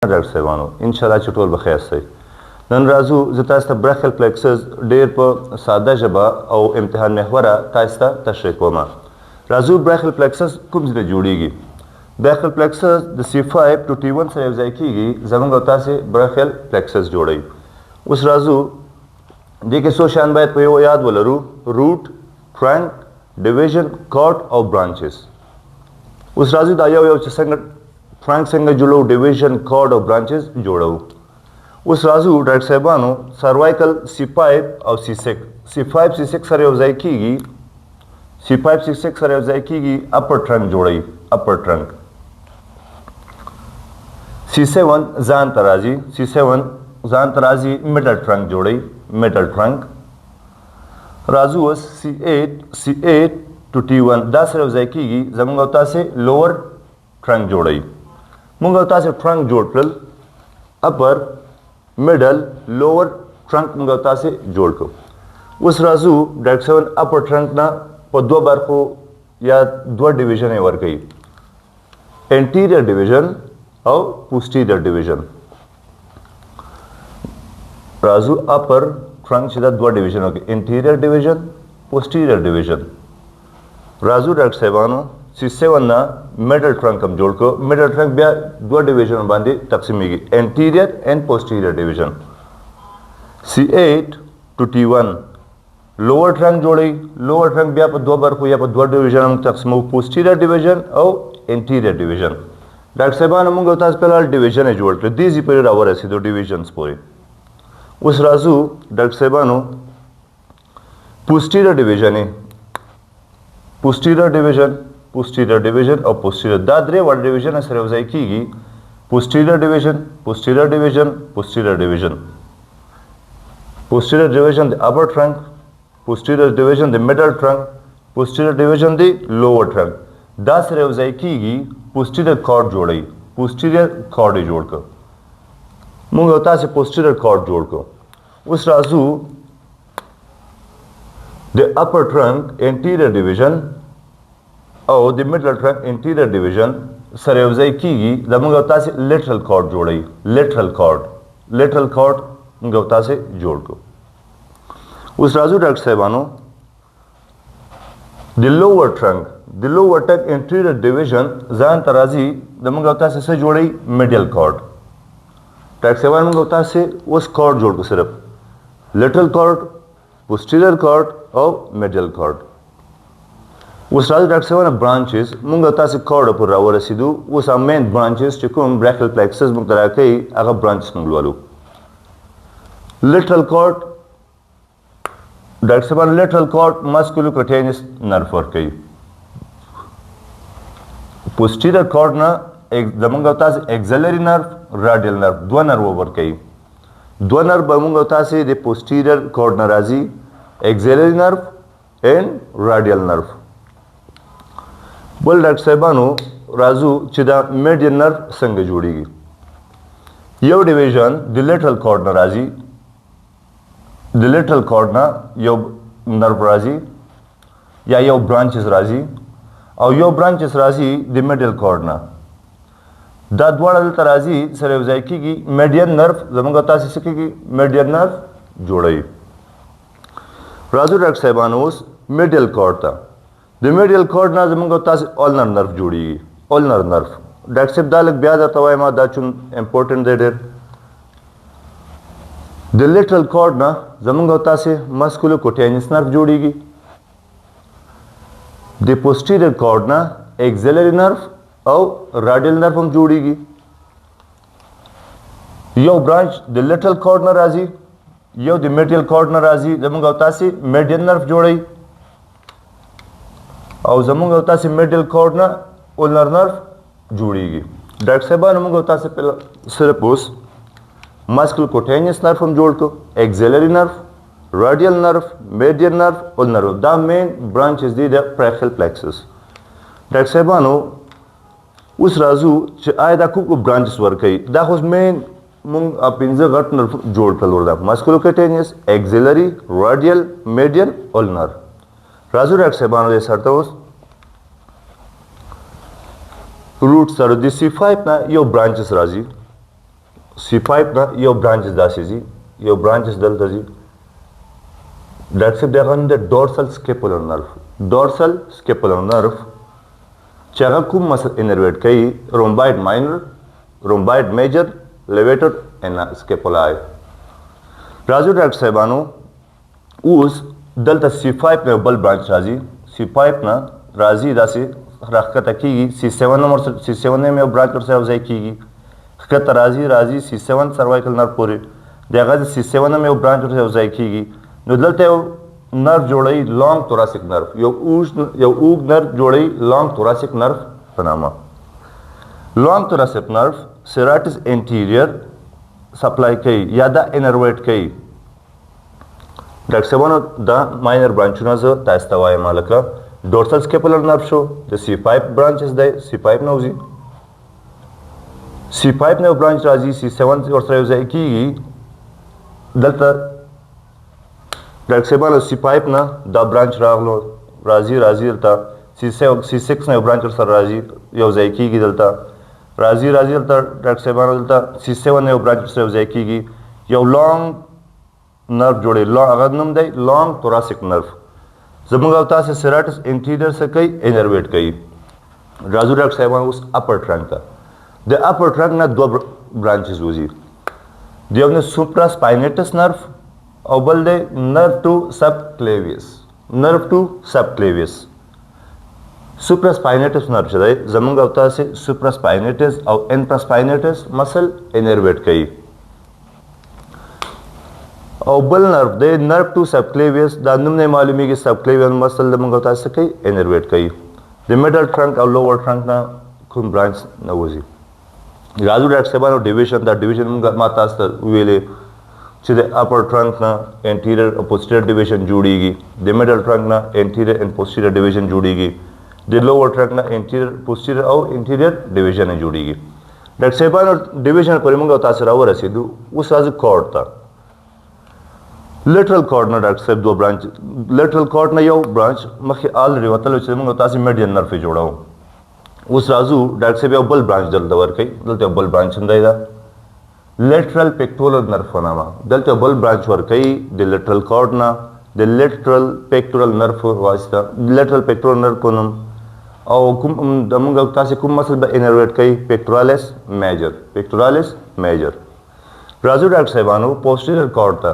ډاکټر صاحبانو انشاءالله چې ټول بخیر سئ نن راځو زه تاسو ته براخیل پلیکسس ډېر په ساده ژبه او امتحان محوره تاسو ته تشریح کوم راځو براخیل پلیکسس کوم ځای جوړیږي براخیل پلیکسس د C5 to T1 سره یوځای کیږي زموږ او تاسو براخیل پلیکسس جوړوي اوس راځو دې کې څو شیان باید په یو یاد ولرو روټ ټرنک ډیویژن کارډ او برانچز اوس راځو دا یو چې څنګه ټرنک څنګه جوړو ډیویژن کارډ او برانچز جوړو اوس راځو ډاکټر صاحبانو سروایکل C5 او C6 C5 C6 سره یوځای کیږي C5 C6 سره یوځای کیږي اپر ټرنک جوړوي اپر ټرنک C7 ځان ته راځي C7 ځان ته راځي میډل ټرنک جوړوي میډل ټرنک راځو اوس C8 to T1 دا سره یوځای کیږي زموږ او تاسو لوور ټرنک جوړوي موږ او تاسو ټرنک جوړ کړل اپر میډل لوور ټرنک موږ او تاسو جوړ کړو اوس راځو ډاکټر صاحب اپر ټرنک نه په دوه برخو یا دوه ډیویژن یې ورکوي انټیریئر ډیویژن او پوسټیریئر ډیویژن راځو اپر ټرنک چې دا دوه ډیویژن وکړي انټیریئر ډیویژن پوسټیریئر ډیویژن راځو ډاکټر صاحبانو C7 نه میډل ټرنک هم جوړ کړو میډل ټرنک بیا دوه ډیویژن باندې تقسیمیږي انټیریئر اینڈ پوسټیریئر ډیویژن C8 to T1 لوور ټرنک جوړي لوور ټرنک بیا په دوه برخو یا په دوه ډیویژن هم تقسیمو پوسټیریئر ډیویژن او انټیریئر ډیویژن ډاکټر صاحبانو موږ تاسو په لړ ډیویژن جوړ کړ دې زی په راورسېدو ډیویژنز پورې اوس راځو ډاکټر صاحبانو پوسټیریئر ډیویژن posterior division او posterior دا درې وړ ډیویژن سره یوځای کیږي posterior division posterior division د upper trunk posterior division د middle trunk posterior division د lower trunk دا سره یوځای کیږي posterior cord جوړي posterior cord جوړ کړ موږ او تاسو posterior cord جوړ کړو اوس راځو د upper trunk anterior division او د میډل ټرنک انټیریئر ډیویژن سره یوځای کیږي د موږ او تاسو لیټرل کارډ جوړوي لیټرل کارډ موږ او تاسو جوړ کړو اوس راځو ډاکټر صاحبانو د لوور ټرنک انټیریئر ډیویژن ځان ته راځي د موږ او تاسو سره جوړوي میډل کارډ ډاکټر صاحبانو موږ او تاسو اوس کارډ جوړ کړو صرف لیټرل کارډ posterior کارډ او میډل کارډ اوس راځو ډاکټر صاحب برانچز موږ تاسو کارډ پر راورسېدو اوس مین برانچز چې کوم براخیل پلیکسس موږ ته راکوي هغه برانچز موږ لولو لیټرل کارډ ډاکټر صاحب لیټرل کارډ ماسکولو کټینس نرف ورکوي پوسټیریئر کارډ نه زموږ او تاسو ایکزیلري نرف راډیل نرف دوه نرو ورکوي دوه نرف به موږ او تاسو د پوسټیریئر کارډ نه راځي ایکزیلري نرف اینڈ راډیل نرف بل ډاکټر صاحبانو راځو چې دا میډین نرف څنګه جوړیږي یو ډیویژن د لیټرل کارډ نه راځي د لیټرل کارډ نه یو نرف راځي یا یو برانچز راځي او یو برانچز راځي د میډل کارډ نه دا دواړه دلته راځي سره یوځای کیږي میډین نرف زموږ تاسو څه کیږي میډین نرف جوړوي راځو ډاکټر صاحبانو اوس میډل کارډ ته د میډل کارډ نه زموږ تاسو اولنر نرف جوړیږي اولنر نرف ډاکټر صاحب دا لږ بیا درته وایم دا چون امپورټنټ دی ډېر د لیټرل کارډ نه زموږ تاسو مسکولو کوټینس نرف جوړیږي د پوسټیریئر کارډ نه ایکزیلري نرف او راډیل نرف هم جوړیږي یو برانچ د لیټرل کارډ نه راځي یو د میډل کارډ نه راځي زموږ تاسو میډین نرف جوړوي او زموږ او تاسو میډل کارډ نه اولنر نرف جوړیږي ډاکټر صاحبانو موږ تاسو په صرف اوس ماسکل کوټینس نرف هم جوړ کړو ایکزیلري نرف راډیل نرف میډین نرف اولنر دا مین برانچز دي د براخیل پلیکسس ډاکټر صاحبانو اوس راځو چې آیا دا کوم برانچز ورکوي دا خو مین موږ پنځه غټ نرف جوړ کړل ورته ماسکل کوټینس ایکزیلري راډیل میډین اولنر راځو ډاکټر صاحبانو دې سره ته اوس root سره د C5 نه یو برانچز راځي C5 na یو برانچز داسې ځي یو برانچز دلته ځي ډاکټر صاحب دغه نوم دی ډورسل سکیپولر نرف ډورسل سکیپولر نرف چې هغه کوم مسل انرویټ کوي رومبایډ ماینر رومبایډ میجر لیویټر ان سکیپولای راځو ډاکټر صاحبانو اوس دلته C5 نه بل برانچ راځي C5 نه راځي داسې راښکته کېږي C7 نمبر C7 نه یو برانچ ورسره یوځای کېږي ښکته راځي C7 سروایکل نرف پورې د هغه د C7 هم یو برانچ ورسره یوځای کېږي نو دلته یو نرف جوړوي لانګ توراسیک نرف یو اوږد نرف جوړوي لانګ توراسیک نرف په نامه لانګ توراسیک نرف سیراټس انټیریئر سپلای کوي یا دا انرویټ کوي ډاکټر صاحبانو دا ماینر برانچونه زه تاسو ته وایم هلکه ډورسل سکیپولر نرف شو د C5 برانچز دی C5 نه وځي C5 نه برانچ راځي C7 ورسره یوځای کېږي دلته ډاکټر صاحبانو C5 نه دا برانچ راغلو راځي دلته C6 نه یو برانچ ورسره راځي یوځای کېږي دلته راځي دلته ډاکټر صاحبانو دلته C7 نه یو برانچ ورسره یوځای کېږي یو لانګ نرف جوړي هغه نوم دی لانګ توراسیک نرف زموږ او تاسې سیراټس انټیریئر څه کوي انرویټ کوي راځو ډاکټر صاحبانو اوس اپر ټرنک ته د اپر ټرنک نه دوه برانچز وځي د یو نه سوپرا سپاینیټس نرف او بل دی نرف ټو سب کلیویس سوپرا سپاینیټس نرف چې دی زموږ او تاسې سوپرا سپاینیټس او انفرا سپاینیټس مسل انرویټ کوي او بل نرف دی نرف ټو سب کلیویس دا نوم نه معلومیږي سب کلیویس مسل زموږ او تاسې کوي انرویټ کوي د میډل ټرنک او لوور ټرنک نه کوم برانچ نه وځي راځو ډاکټر صاحبانو ډیویژن دا ډیویژن موږ ما تاسو ته ویلې چې د اپر ټرنک نه انټیریئر او پوسټیریئر ډیویژن جوړیږي د میډل ټرنک نه انټیریئر اینڈ پوسټیریئر ډیویژن جوړیږي د لوور ټرنک نه انټیریئر پوسټیریئر او انټیریئر ډیویژن جوړیږي ډاکټر صاحبانو ډیویژن پورې موږ تاسو راورسېدو اوس راځو کارډ ته لیټرل کارډ نه ډاکټر صاحب دوه برانچ لیټرل کارډ نه یو برانچ مخکې آلریډي وتلی چې موږ تاسې میډین نرف یې جوړوو اوس راځو ډاکټر صاحب یو بل برانچ دلته ورکوي دلته یو بل برانچ هم دی دا لیټرل پیکټورل نرف په نامه دلته یو بل برانچ ورکوي د لیټرل کارډ نه د لیټرل پیکټورل نرف واسطه لیټرل پیکټورل نرف په نوم او کوم موږ تاسې کوم مسل به انرویټ کوي پیکټورالس میجر راځو ډاکټر صاحبانو پوسټیریئر کارډ ته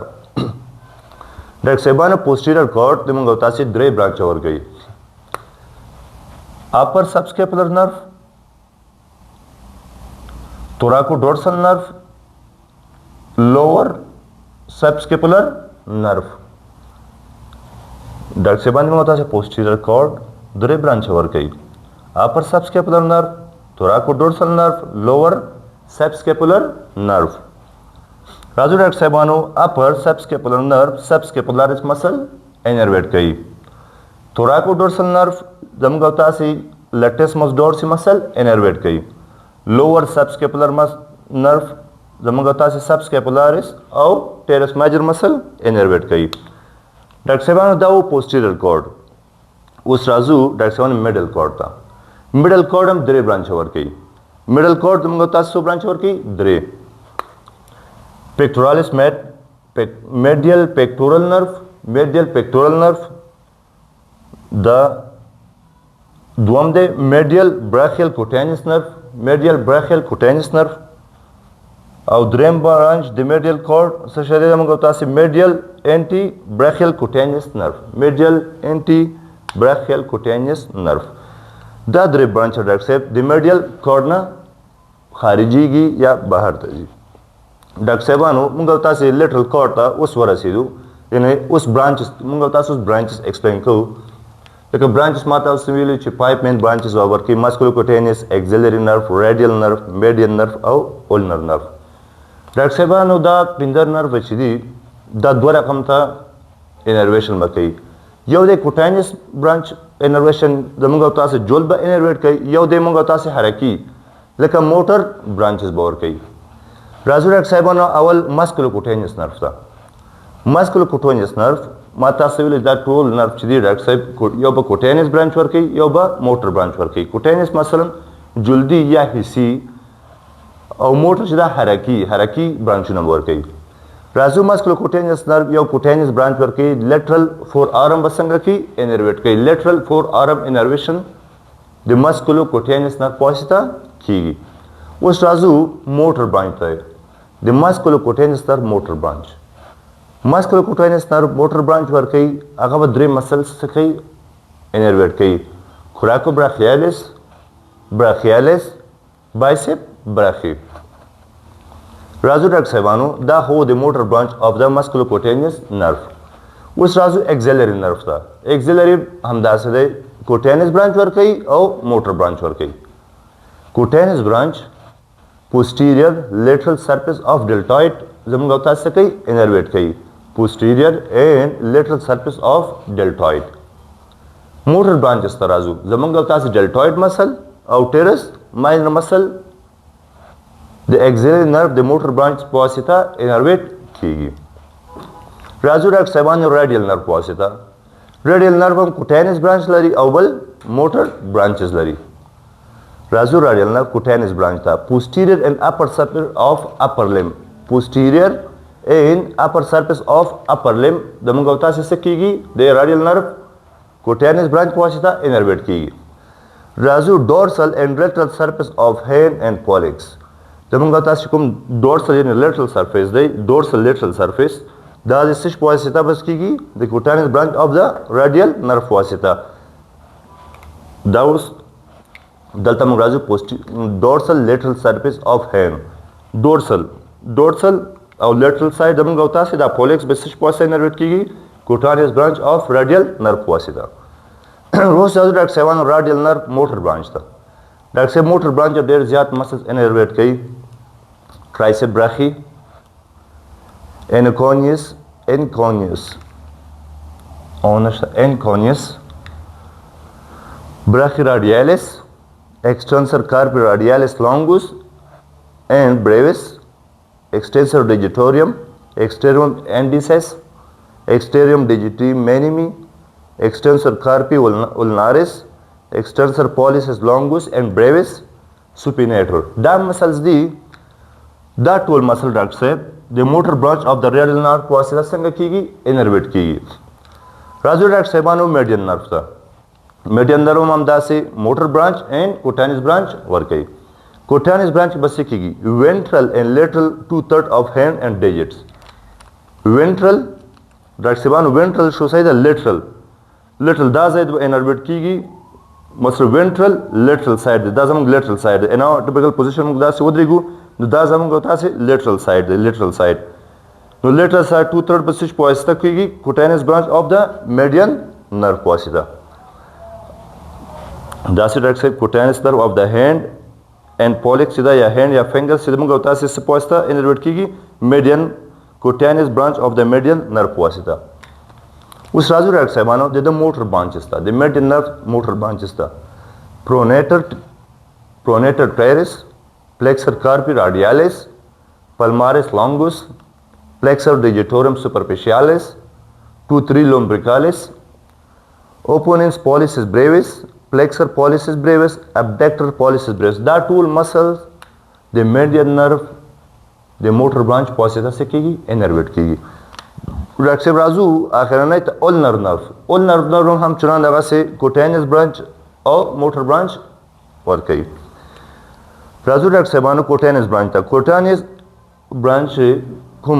ډاکټر صاحبانو پوسټیریئر کارډ د موږ تاسې درې برانچ ورکوي upper subscapular nerve, thoracodorsal nerve, lower subscapular nerve. ډاکټر صاحبان موږ تاسو posterior cord درې برانچ ورکوي upper subscapular nerve, thoracodorsal nerve, lower subscapular nerve. راځو ډاکټر صاحبانو upper subscapular nerve subscapularis muscle innervate کوي thoracodorsal nerve زموږ تاسې لټسمس ډورسي مسل انرویټ کوي لوور سبسکیپولر نرف زموږ تاسې سبسکیپولارس او ټیرس میجر مسل انرویټ کوي ډاکټر صاحبانو دا و پوسټیریئر کارډ اوس راځو ډاکټر صاحبانو میډل کارډ ته میډل کارډ هم درې برانچ ورکوي میډل کارډ زموږ تاسې څو برانچ ورکوي درې پیکټورالس میډیل پیکټورل نرف دا دوم دی میډیل براخیل کوټینس نرف او دریم برانچ د میډیل کارډ څه شی دی موږ تاسې میډیل انټي براخیل کوټینس نرف دا درې برانچ ډاکټر صاحب د میډیل کارډ نه خارجيږي یا بهر ته ځي ډاکټر صاحبانو موږ تاسې لیټرل کارډ ته اوس ورسېدو یعنې اوس برانچز موږ تاسو اوس برانچز ایکسپلین کوو لکه برانچز ما تاسو ویلي چې 5 مین برانچز ورکوي ماسکولوکوټینس ایکزیلري نرف ریډیل نرف میډین نرف او اولنر نرف ډاکټر صاحبانو دا پنځه نرف چې دي دا دوه رقم ته انرویشن به کوي یو دی کوټینس برانچ انرویشن زموږ تاسو جول به انرویټ کوي یو دی موږ تاسو حرکي لکه موټر برانچز به ورکوي راځو ډاکټر صاحبانو اول ماسکولوکوټینس نرف ته ماسکولوکوټینس نرف ما تاسو ویل دا ټول نرف چې دی ډاکټر صاحب یو به کوټینس برانچ ورکوي یو به موټر برانچ ورکوي کوټینس مثلا جلدی یا حسي او موټر چې دا حرکي برانچونه ورکوي. راځو مسکولوکوټینیس نرو یو کوټینیس برانچ ورکوي لیټرل فور آرم به څنګه کوي انرویټ کوي. لیټرل فور آرم انرویشن د مسکولوکوټینیس نرو په واسطه کیږي. اوس راځو موټر برانچ ته. د مسکولوکوټینیس نرو موټر برانچ مسکولوکوټینیس نرو موټر برانچ ورکوي. هغه به درې مسلز څه کوي انرویټ کوي. کوراکو براخیالیس بایسپ براخی. راځو ډاکټر صاحبانو دا هو د موټر برانچ اف د مسکولوکوټینیس نرو. اوس راځو ایکزیلري نرو ته. ایکزیلري همداسې دی کوټینیس برانچ ورکوي او موټر برانچ ورکوي. کوټینیس برانچ posterior lateral surface of deltoid زموږ او تاسو کوي انرویټ کوي. posterior and lateral surface of deltoid. موټر برانچ ته راځو. زموږ او تاسو deltoid مسل او ټیرس ماینر مسل د ایکزیلري نرو د موټر برانچ په واسطه انرویټ کیږي. راځو ډاکټر صاحبانو ریډیل نرو په واسطه. ریډیل نرو هم کوټینیس برانچ لري او بل موټر برانچز لري. راځو ریډیل نرو کوټینیس برانچ ته. posterior and upper surface of upper limb. posterior and upper surface of upper limb د موږ او تاسو څه کیږي د ریډیل نرو کوټینیس برانچ په واسطه انرویټ کیږي. راځو dorsal and lateral surface of hand and pollex. زموږ تاسو کوم ډورسل یعنی لیټرل سرفیس دی ډورسل لیټرل سرفیس دا د سش په واسطه بس کیږي د کوټینیس برانچ اف د ریډیل نرو په واسطه. دا اوس دلته موږ راځو ډورسل لیټرل سرفیس اف هینډ. ډورسل او لیټرل ساید زموږ تاسو دا پولیکس به سش په واسطه انرویټ کیږي کوټینیس برانچ اف ریډیل نرو په واسطه. روز راځو ډاکټر صاحبانو ریډیل نرو موټر برانچ ته. ډاکټر صاحب موټر برانچ ډېر زیات مسلز انرویټ کوي. tricep brachii, enconius, brachyradialis, extensor carpi radialis longus and brevis, extensor digitorum, exterior indices, exterior digiti minimi, extensor carpi ulnaris, extensor pollicis longus and brevis supinator. دا مسلز دي دا ټول مسل ډاکټر صاحب د موټر برانچ اف د ریډیل نرو په واسطه څنګه کیږي انرویټ کیږي. راځو ډاکټر صاحبانو میډین نرو ته. میډین نرو هم داسې موټر برانچ اینڈ کوټینیس برانچ ورکوي. کوټینیس برانچ بس کیږي وینټرل اینڈ لیټرل 2/3 اف هینډ اینڈ ډیجټس. وینټرل ډاکټر صاحبانو وینټرل شو ساید لیټرل دا ځای د انرویټ کیږي مثلا وینټرل لیټرل ساید دا زموږ لیټرل ساید دی. نو ټیپیکل پوزیشن موږ داسې ودرېږو نو دا زموږ تاسې لیټرل ساید دی. لیټرل ساید نو لیټرل ساید 2/3 په سش په واسطه کیږي کوټینیس برانچ اف د میډین نرو په واسطه. داسې ډاکټر صاحب کوټینیس نرو اف د هینډ اینڈ پولیکس دا یا هینډ یا فنګر چې موږ تاسې څه په واسطه انرویټ کیږي میډین کوټینیس برانچ اف د میډین نرو په واسطه. اوس راځو ډاکټر صاحبانو د موټر برانچز ته. د میډین نرو موټر برانچز ته پرونیټر ټیرس, plexus carpi radialis, palmaris longus, plexus digitorum superficialis, 2-3 lumbricalis, opponens pollicis brevis, plexus pollicis brevis, abductor pollicis brevis. دا ټول مسلز د میډین نرو د موټر برانچ په واسطه څه کیږي انرویټ کیږي. ډاکټر صاحب راځو اخرنۍ ته اولنر نرو هم چنان دغسې کوټینیس برانچ او موټر برانچ ورکوي. راځو ډاکټر صاحبانو کوټینیس برانچ ته. کوټینیس برانچ کوم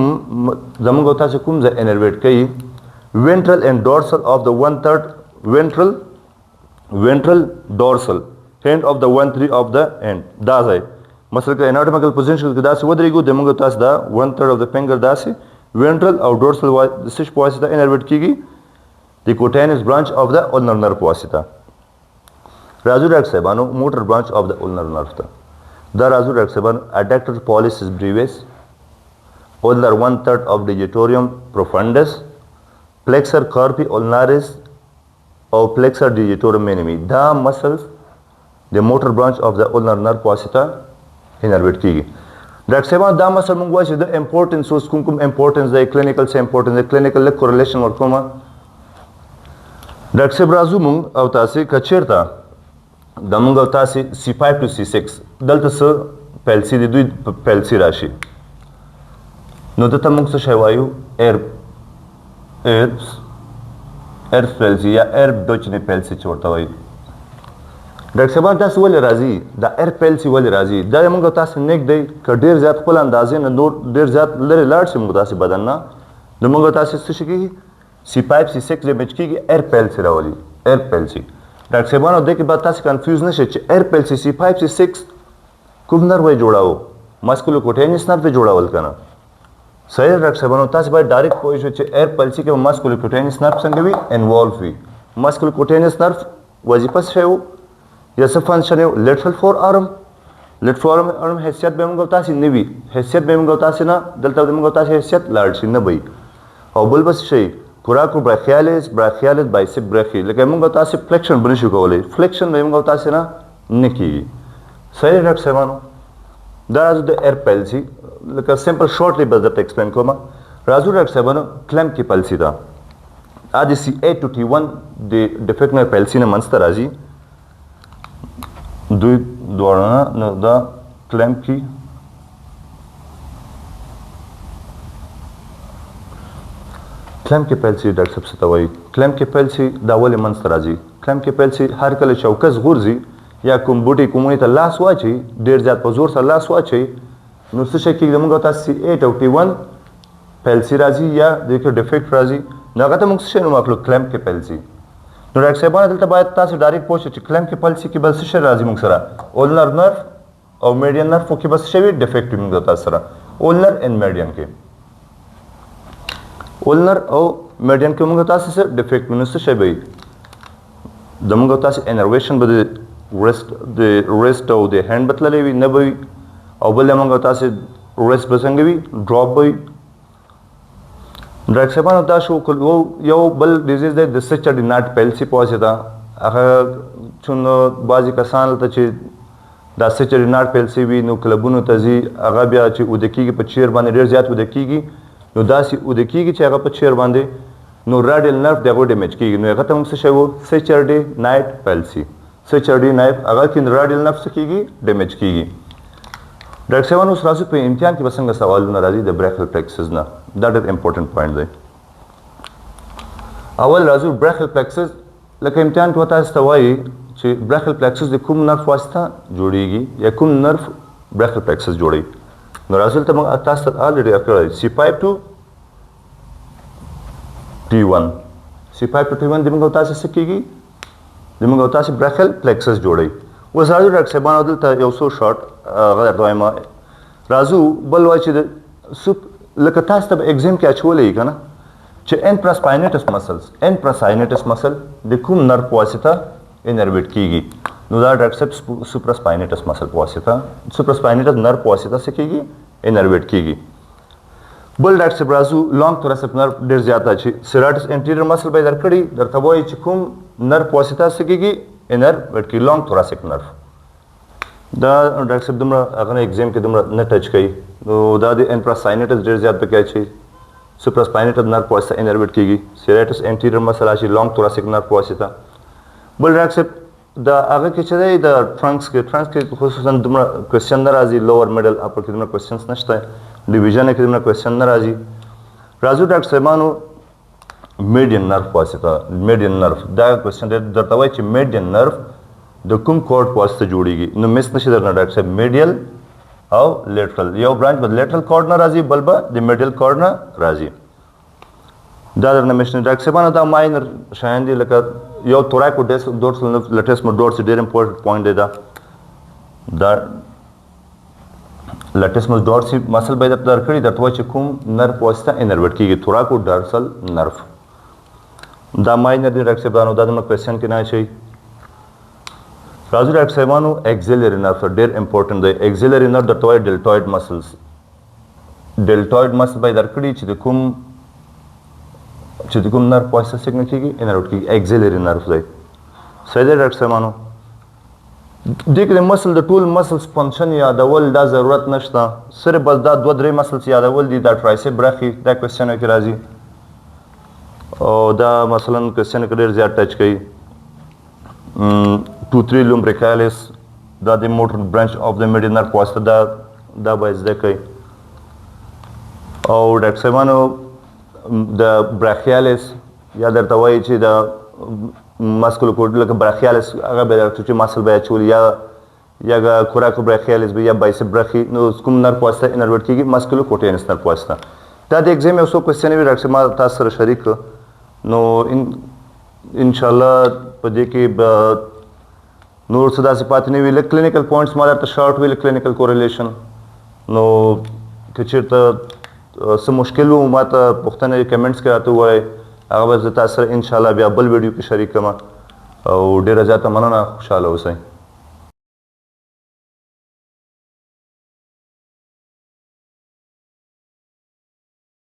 زموږ او تاسو کوم ځای انرویټ کوي وینټرل اینڈ ډورسل اف د 1/3 وینټرل ډورسل هینډ اف د 1/3 اف د هینډ. دا ځای مثلا که اناټومیکل پوزیشن کې داسې ودرېږو د موږ تاسو دا 1/3 اف د فنګر داسې وینټرل او ډورسل د سش په واسطه انرویټ کیږي د کوټینیس برانچ اف د اولنر نرو په واسطه. راځو ډاکټر صاحبانو موټر برانچ اف د اولنر نرو ته. دا راځو ډاکټر صاحبانو adductor pollicis brevis, ulnar 1/3 of digitorum profundus, plexus carpi ulnaris او plexus digitorum minimi. دا مسلز د موټر برانچ اف د اولنر نرو په واسطه انرویټ کیږي. ډاکټر صاحبانو دا مسل موږ وایو چې د امپورټنس اوس کوم امپورټنس دی کلینیکل څه امپورټنس دی کلینیکل لږ کورلیشن ورکوم. ډاکټر صاحب راځو موږ او تاسې که چېرته د موږ او تاسې C5 to C6 دلته څه پیلسی د دوی پیلسی راشي نو دته موږ څه شی وایو ایر پیلسی یا ایر دوچنی پیلسی چې ورته وایي ډاکټر صاحبان تاسو ولې راځي دا ایر پیلسی ولې راځي دا موږ تاسو نږدې که ډېر زیات خپل اندازې نه نور ډېر زیات لرې لاړ شي موږ تاسې بدن نه نو موږ تاسې څه شي کېږي C5 C6 ډیمیج کېږي ایر پیلسی راولي ایر پیلسی ډاکټر صاحبانو دې کې به تاسې کنفیوز نه شئ چې ایر پیلسی C5 C6 کوم نرو یې جوړاو ماسکولوکوټینیس نرو یې جوړول که نه صحیح ډاکټر صاحبانو تاسې باید ډایرکټ پوه شئ چې ایر پیلسی کې به ماسکولوکوټینیس نرو څنګه وي انوالو وي ماسکولوکوټینیس نرو وظیفه څه شی و یا څه فنکشن یو لیټرل فور آرم حیثیت به موږ تاسې نه وي حیثیت به موږ تاسې نه دلته به موږ تاسې حیثیت لاړ شي نه به او بل بس شي کوراکو براخیالس بایسپ براخی لکه موږ تاسې فلیکشن به نشو کولی فلیکشن به موږ تاسې نه کېږي صحیح ډاکټر صاحبانو دا راځو د ایر پیلسي لکه سمپل شورټلی بس درته ایکسپلین کوم راځو ډاکټر صاحبانو کلم کې پیلسي ده دا د C8 to T1 د ډیفیکټ نه پیلسي نه منځته راځي دوی دواړه نو دا کلم کې پیلسي ډاکټر صاحب څه ته وایي کلم کې پیلسي دا ولې منځته راځي کلم کې پیلسي هر کله چوکس غورځي یا کوم بوټي کومونی ته لاس واچي ډېر زیات په زور سره لاس واچي نو څه شی کېږي موږ ته C8 او T1 پیلسي راځي یا د کې ډیفیکټ راځي نو هغه ته موږ څه شی نوم اخلو کلم کې پیلسي نو ډاکټر صاحبانو دلته باید تاسو ډایرکټ پوه شئ چې کلم کې پیلسي کې بل څه شی راځي موږ سره اولنر نرف او میډین نرف کې بس شی وي ډیفیکټ موږ تاسو سره اولنر ان میډین کې اولنر او میډین کې موږ تاسو سره ډیفیکټ نو څه شی وي د موږ تاسو انرویشن به د ریسټ او د هند بتللې وي نه وي او بل موږ تاسو ریسټ به څنګه وي ډراپ وي ډاکټر صاحبانو دا شو یو بل ډیزیز دی د سچرډي ناټ پیلسي په واسطه هغه چون بعضې کسان ته چې دا سچرډي ناټ پیلسي وي نو کلبونو ته ځي هغه بیا چې اوده کېږي په چیر باندې ډېر زیات اوده کېږي نو داسې اوده کېږي چې هغه په چیر باندې نو راډیل نرف د هغو ډیمیج کېږي نو هغه ته موږ څه شی وو سچرډي ناټ پیلسي سچرډي ناټ هغه کې راډیل نرف څه کېږي ډیمیج کېږي ډاکټر صاحبانو اوس راځو په امتحان کې به څنګه سوالونه راځي د براخیل پلیکسس نه دا ډېر امپورټنټ پوینټ دی اول راځو براخیل پلیکسس لکه امتحان کې به تاسو ته وایي چې براخیل پلیکسس د کوم نرف واسطه جوړیږي یا کوم نرف براخیل پلیکسس جوړوي نو راځو ته موږ تاسو ته الریډي کړی C5 to T1 د موږ تاسو څه کېږي د موږ تاسو براخیل پلیکسس جوړوي اوس راځو ډاکټر صاحبانو دلته یو څو شارټ هغه درته وایم راځو بل وایي چې لکه تاسو ته به ایګزام کې اچولی که نه چې انفراسپاینیټس مسل د کوم نرف په واسطه انرویټ کېږي نو دا ډاکټر صاحب سوپراسپاینیټس مسل په واسطه سوپراسپاینیټس نرف په واسطه څه کېږي انرویټ کېږي بل ډاکټر صاحب راځو لانګ توراسیک نرف ډېر زیاته چې سیراټس انټیریور مسل به یې درکړي درته وایي چې کوم نرف په واسطه څه کېږي انرویټ کېږي لانګ توراسیک نرف دا ډاکټر صاحب دومره هغه نه ایګزام کې دومره نه ټچ کوي نو دا د انفراسپاینیټس ډېر زیات پکې اچوي سوپراسپاینیټس نرف په واسطه انرویټ کېږي سیراټس انټیریور مسل راشي لانګ توراسیک نرف په واسطه بل ډاکټر صاحب دا هغه کې چې دی د ټرنکس کې خصوصا دومره کوېسچن نه راځي لوور میډل اپر کې دومره کوېسچنس نشته ډیویژن کې دومره کوېسچن نه راځي راځو ډاکټر صاحبانو میډین نرف په واسطه میډین نرف دا کوېسچن درته وایي چې میډین نرف د کوم کورډ په واسطه جوړیږي نو مس نشي درنه ډاکټر صاحب میډیل او لیټرل یو برانچ به لیټرل کورډ نه راځي بل به د میډیل کورډ نه راځي دا درنه مشنه ډاکټر صاحبانو دا ماینر شیان دي لکه یو توراکو ډورسل لټس ډورس ډېر امپورټنټ پوینټ دی دا لټسمس ډورسي مسل به درته درکړي درته وایي چې کوم نرف په واسطه انرویټ کېږي توراکو ډورسل نرف دا ماینر دی ډاکټر صاحبانو دا دومره کوېسچن کې نه اچوي راځو ډاکټر صاحبانو ایګزیلري نرف ډېر امپورټنټ دی ایګزیلري نرف درته وایي ډیلټویډ مسلز ډیلټویډ مسل به یې درکړي چې د کوم نرف په واسطه څه نه کېږي انرویټ کېږي ایګزیلري نرف دی صحیح دی ډاکټر صاحبانو دې کې د مسل د ټول مسلس فنکشن یادول دا ضرورت نشته صرف بس دا 2-3 مسلس یادول دي دا ټرایسپ براخي دا کوېسچنو کې راځي او دا مثلا کوېسچن کې ډېر زیات ټچ کوي 2-3 لومبریکالیس دا د موټر برانچ اف د میډیان نرو په واسطه دا به زده کوئ. او ډاکټر صاحبانو د براخیالس یا درته وایي چې د ماسکولوکوډ لکه براخیالس هغه به درته چې ماسل به اچول یا کوراکو براخیالس به یا بایسپ برخي نو کوم نرو په واسطه انرورټ کېږي ماسکولوکوټینس نرو په واسطه. دا د ایگزام یو څو کوېسچنې وي ډاکټر صاحب ما تاسو سره شریک کړه نو انشاءالله په دې کې به نور څه داسې پاتې نه وي. لږ کلینیکل پوینټس ما درته شارټ وي لږ کلینیکل کوریلیشن نو که چېرته څه مشکل و ما ته پوښتنه کمنټس کې راته ووایئ هغه به زه تاسو سره انشاءالله بیا بل ویډیو کې شریک کړم او ډېره زیاته مننه خوشحاله اوسئ.